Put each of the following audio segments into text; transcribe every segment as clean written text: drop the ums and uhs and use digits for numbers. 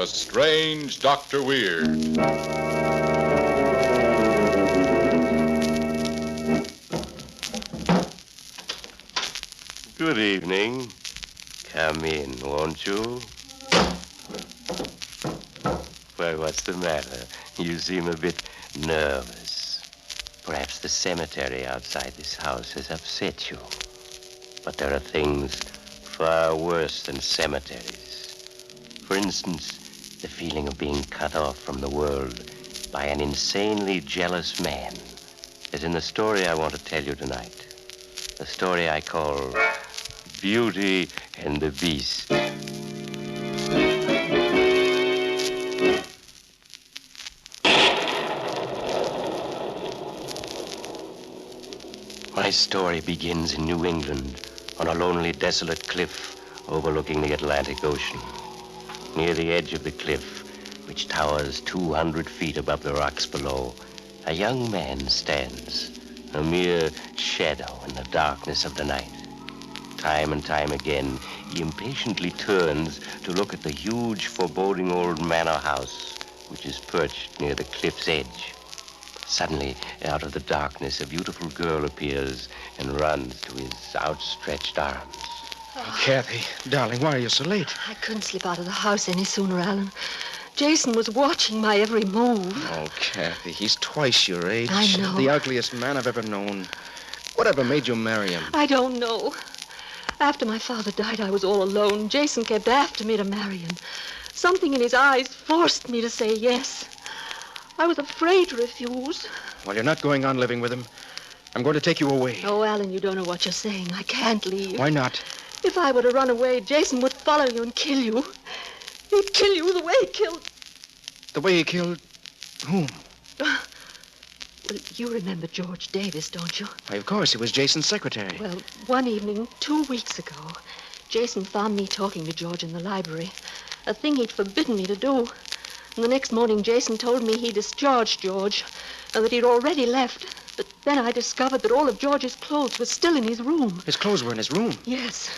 The Strange Dr. Weird. Good evening. Come in, won't you? Why, what's the matter? You seem a bit nervous. Perhaps the cemetery outside this house has upset you. But there are things far worse than cemeteries. For instance, the feeling of being cut off from the world by an insanely jealous man, as in the story I want to tell you tonight. The story I call Beauty and the Beast. My story begins in New England, on a lonely, desolate cliff overlooking the Atlantic Ocean. Near the edge of the cliff, which towers 200 feet above the rocks below, a young man stands, a mere shadow in the darkness of the night. Time and time again, he impatiently turns to look at the huge, foreboding old manor house, which is perched near the cliff's edge. Suddenly, out of the darkness, a beautiful girl appears and runs to his outstretched arms. Oh, Kathy, darling, why are you so late? I couldn't slip out of the house any sooner, Alan. Jason was watching my every move. Oh, Kathy, he's twice your age. I know. The ugliest man I've ever known. Whatever made you marry him? I don't know. After my father died, I was all alone. Jason kept after me to marry him. Something in his eyes forced me to say yes. I was afraid to refuse. Well, you're not going on living with him. I'm going to take you away. Oh, Alan, you don't know what you're saying. I can't leave. Why not? If I were to run away, Jason would follow you and kill you. He'd kill you the way he killed... The way he killed whom? Well, you remember George Davis, don't you? Why, of course, he was Jason's secretary. Well, one evening, 2 weeks ago, Jason found me talking to George in the library, a thing he'd forbidden me to do. And the next morning, Jason told me he discharged George and that he'd already left. But then I discovered that all of George's clothes were still in his room. His clothes were in his room? Yes.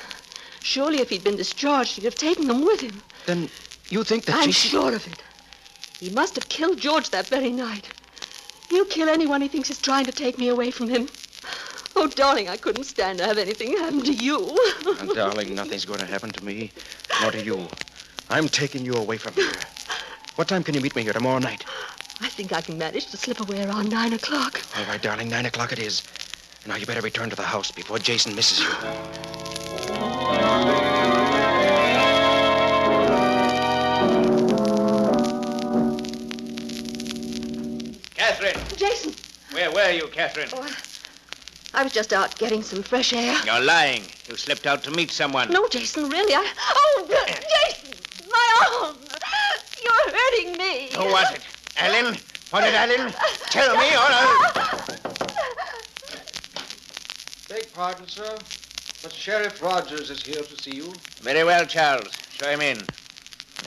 Surely if he'd been discharged, he'd have taken them with him. Then you think that I'm sure of it. He must have killed George that very night. He'll kill anyone he thinks is trying to take me away from him. Oh, darling, I couldn't stand to have anything happen to you. Oh, darling, nothing's going to happen to me, nor to you. I'm taking you away from here. What time can you meet me here tomorrow night? I think I can manage to slip away around 9 o'clock. All right, darling, 9 o'clock it is. Now you better return to the house before Jason misses you. Catherine! Jason! Where were you, Catherine? Oh, I was just out getting some fresh air. You're lying. You slipped out to meet someone. No, Jason, really. Oh, Jason! My arm! You're hurting me. Who was it? Ellen? Was it Ellen? Tell me, or I'll... Beg pardon, sir, but Sheriff Rogers is here to see you. Very well, Charles. Show him in.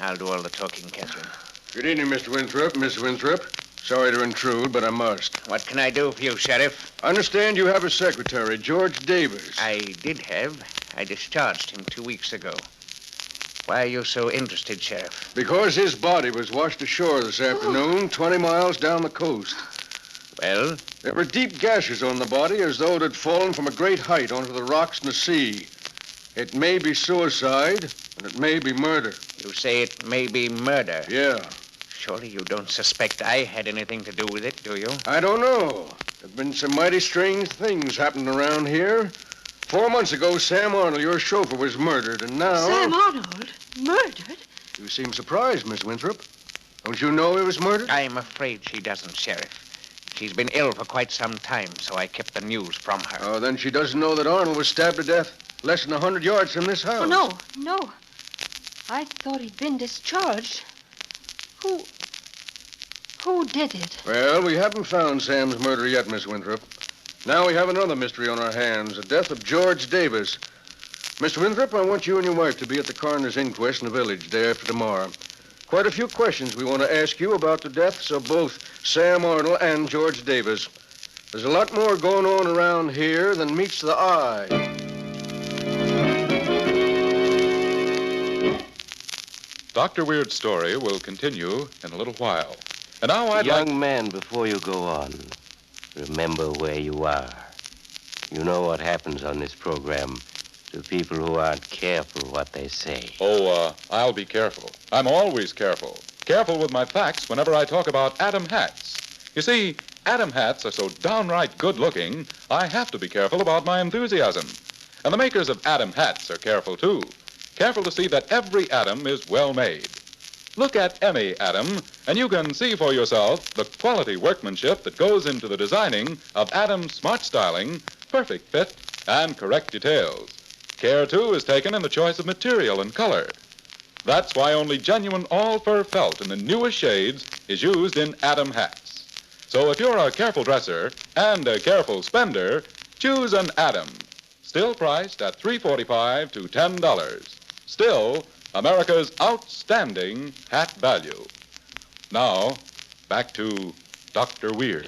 I'll do all the talking, Catherine. Good evening, Mr. Winthrop. Miss Winthrop. Sorry to intrude, but I must. What can I do for you, Sheriff? I understand you have a secretary, George Davis. I did have. I discharged him 2 weeks ago. Why are you so interested, Sheriff? Because his body was washed ashore this afternoon, 20 miles down the coast. Well? There were deep gashes on the body as though it had fallen from a great height onto the rocks in the sea. It may be suicide, and it may be murder. You say it may be murder? Yeah. Surely you don't suspect I had anything to do with it, do you? I don't know. There have been some mighty strange things happening around here. 4 months ago, Sam Arnold, your chauffeur, was murdered, and now... Sam Arnold? Murdered? You seem surprised, Miss Winthrop. Don't you know he was murdered? I'm afraid she doesn't, Sheriff. She's been ill for quite some time, so I kept the news from her. Oh, then she doesn't know that Arnold was stabbed to death less than 100 yards from this house. Oh, no. I thought he'd been discharged. Who did it? Well, we haven't found Sam's murder yet, Miss Winthrop. Now we have another mystery on our hands, the death of George Davis. Mr. Winthrop, I want you and your wife to be at the coroner's inquest in the village day after tomorrow. Quite a few questions we want to ask you about the deaths of both Sam Arnold and George Davis. There's a lot more going on around here than meets the eye. Dr. Weird's story will continue in a little while. And now I'd like... Young man, before you go on, remember where you are. You know what happens on this program to people who aren't careful what they say. I'll be careful. I'm always careful. Careful with my facts whenever I talk about Adam hats. You see, Adam hats are so downright good-looking, I have to be careful about my enthusiasm. And the makers of Adam hats are careful, too. Careful to see that every atom is well made. Look at any atom, and you can see for yourself the quality workmanship that goes into the designing of Adam's smart styling, perfect fit, and correct details. Care, too, is taken in the choice of material and color. That's why only genuine all-fur felt in the newest shades is used in Adam hats. So if you're a careful dresser and a careful spender, choose an Adam. Still priced at $3.45 to $10. Still, America's outstanding hat value. Now, back to Dr. Weir.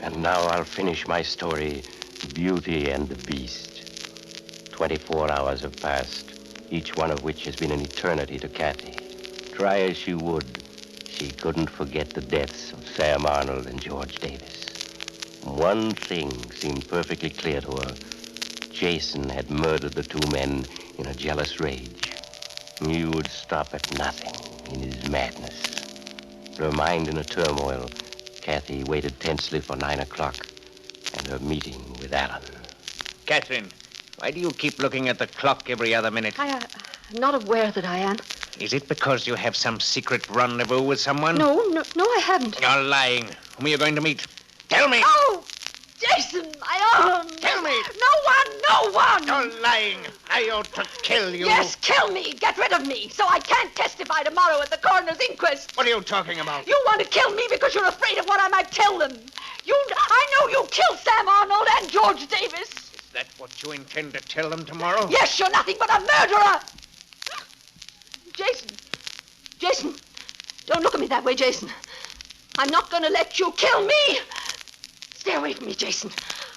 And now I'll finish my story, Beauty and the Beast. 24 hours have passed, each one of which has been an eternity to Kathy. Try as she would, she couldn't forget the deaths of Sam Arnold and George Davis. One thing seemed perfectly clear to her. Jason had murdered the two men in a jealous rage. He would stop at nothing in his madness. Her mind in a turmoil, Kathy waited tensely for 9 o'clock and her meeting with Alan. Catherine, why do you keep looking at the clock every other minute? I'm not aware that I am. Is it because you have some secret rendezvous with someone? No, I haven't. You're lying. Whom are you going to meet? Tell me! Oh, Jason, my arm! Tell me! No one! You're lying. I ought to kill you. Yes, kill me. Get rid of me, so I can't testify tomorrow at the coroner's inquest. What are you talking about? You want to kill me because you're afraid of what I might tell them. I know you killed Sam Arnold and George Davis. Is that what you intend to tell them tomorrow? Yes, you're nothing but a murderer. Jason, don't look at me that way, Jason. I'm not going to let you kill me. Stay away from me, Jason.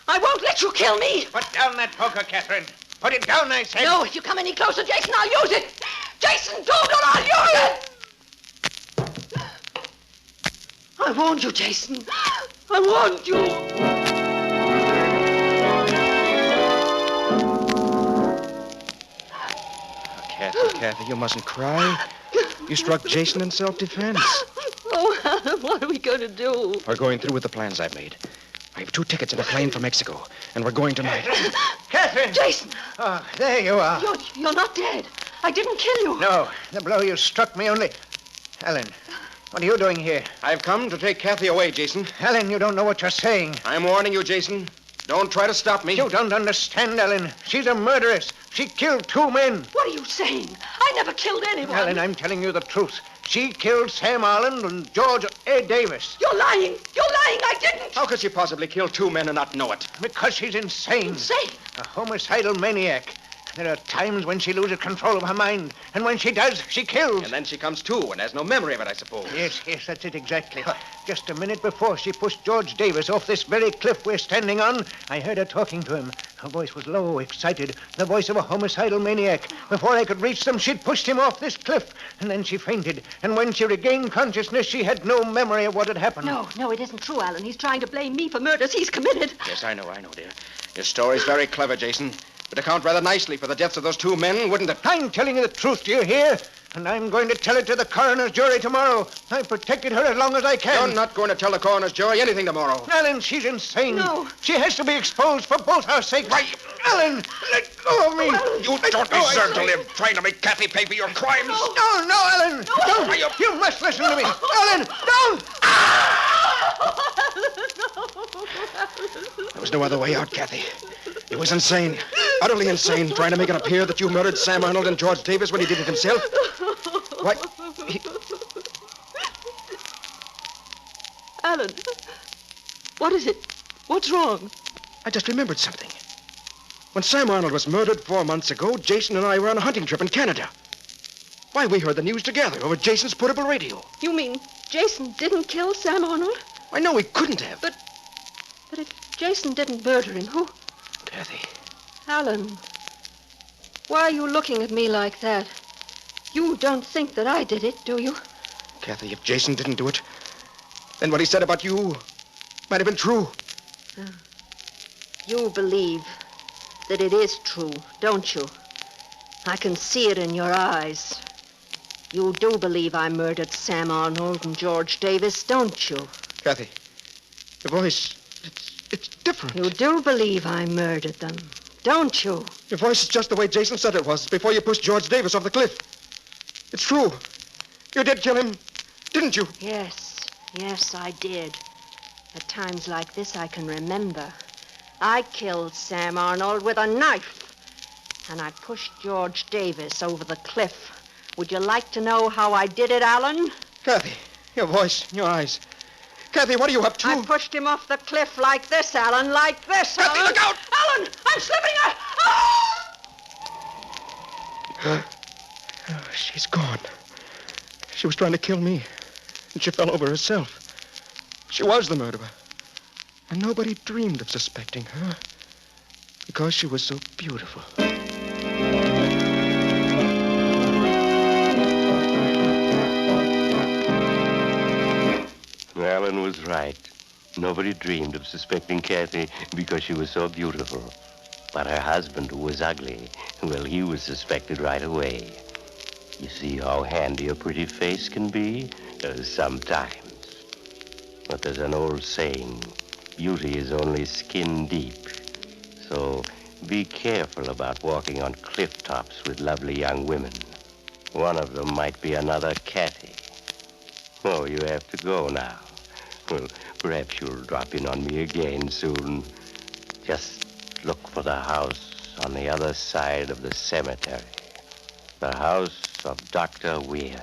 I won't let you kill me. Put down that poker, Catherine. Put it down, I said. No, if you come any closer, Jason, I'll use it. Jason, don't, or I'll use it. I warned you, Jason. I warned you. Kathy, you mustn't cry. You struck Jason in self-defense. Oh, Alan, what are we going to do? We're going through with the plans I've made. I have 2 tickets and a plane for Mexico, and we're going tonight. Catherine! Jason! Oh, there you are. You're not dead. I didn't kill you. No, the blow you struck me only... Ellen, what are you doing here? I've come to take Kathy away, Jason. Ellen, you don't know what you're saying. I'm warning you, Jason. Don't try to stop me. You don't understand, Ellen. She's a murderess. She killed 2 men. What are you saying? I never killed anyone. Ellen, I'm telling you the truth. She killed Sam Arnold and George A. Davis. You're lying. I didn't. How could she possibly kill 2 men and not know it? Because she's insane. Insane? A homicidal maniac. There are times when she loses control of her mind, and when she does, she kills. And then she comes to and has no memory of it, I suppose. Yes, that's it exactly. Just a minute before she pushed George Davis off this very cliff we're standing on, I heard her talking to him. Her voice was low, excited, the voice of a homicidal maniac. Before I could reach them, she'd pushed him off this cliff, and then she fainted. And when she regained consciousness, she had no memory of what had happened. No, it isn't true, Alan. He's trying to blame me for murders he's committed. Yes, I know, dear. Your story's very clever, Jason. Would account rather nicely for the deaths of those 2 men, wouldn't it? I'm telling you the truth, do you hear? And I'm going to tell it to the coroner's jury tomorrow. I've protected her as long as I can. You're not going to tell the coroner's jury anything tomorrow. Alan, she's insane. No. She has to be exposed for both our sakes. Why? Alan, let go of me. You don't deserve to live trying to make Kathy pay for your crimes. No, Alan. Don't. You must listen to me. Alan, don't. There was no other way out, Kathy. He was insane. Utterly insane, trying to make it appear that you murdered Sam Arnold and George Davis when he did it himself. Why, Alan, what is it? What's wrong? I just remembered something. When Sam Arnold was murdered 4 months ago, Jason and I were on a hunting trip in Canada. Why, we heard the news together over Jason's portable radio. You mean Jason didn't kill Sam Arnold? I know he couldn't have. But if Jason didn't murder him, who? Kathy. Alan. Why are you looking at me like that? You don't think that I did it, do you? Kathy, if Jason didn't do it, then what he said about you might have been true. You believe that it is true, don't you? I can see it in your eyes. You do believe I murdered Sam Arnold and George Davis, don't you? Kathy, the voice, it's different. You do believe I murdered them, don't you? Your voice is just the way Jason said it was before you pushed George Davis off the cliff. It's true. You did kill him, didn't you? Yes, I did. At times like this, I can remember. I killed Sam Arnold with a knife, and I pushed George Davis over the cliff. Would you like to know how I did it, Alan? Kathy, your voice, your eyes. Kathy, what are you up to? I pushed him off the cliff like this, Alan, like this, Kathy, Alan. look out! Alan, I'm slipping! She's gone. She was trying to kill me, and she fell over herself. She was the murderer. And nobody dreamed of suspecting her because she was so beautiful. Alan was right. Nobody dreamed of suspecting Kathy because she was so beautiful. But her husband, who was ugly, well, he was suspected right away. You see how handy a pretty face can be? Sometimes. But there's an old saying, beauty is only skin deep. So be careful about walking on cliff tops with lovely young women. One of them might be another Kathy. Oh, you have to go now. Well, perhaps you'll drop in on me again soon. Just look for the house on the other side of the cemetery. The house of Dr. Weird.